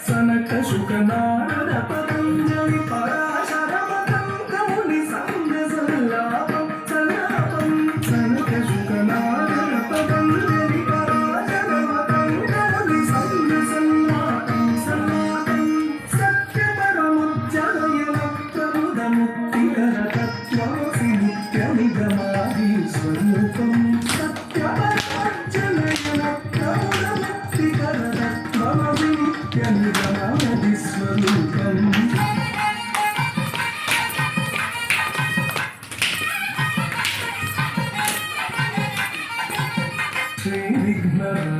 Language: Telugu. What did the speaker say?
సనక శుక నారద పతంజలి పరాశర మతంగముని సంగ సల్లాపం సల్లాపం సనక శుక నారద పతంజలి పరాశర మతంగముని సంగ సల్లాపం సల్లాపం సత్య పరముజ్జాయన ప్రముద ముక్తికర తత్వాసి నిత్య నిగమాది స్వరూపం సత్య పరముజ్జాయన ప్రముద ముక్తికర తత్వాసి నిత్య నిగమాది స్వరూపం శ్రీ విఘ్నరాజ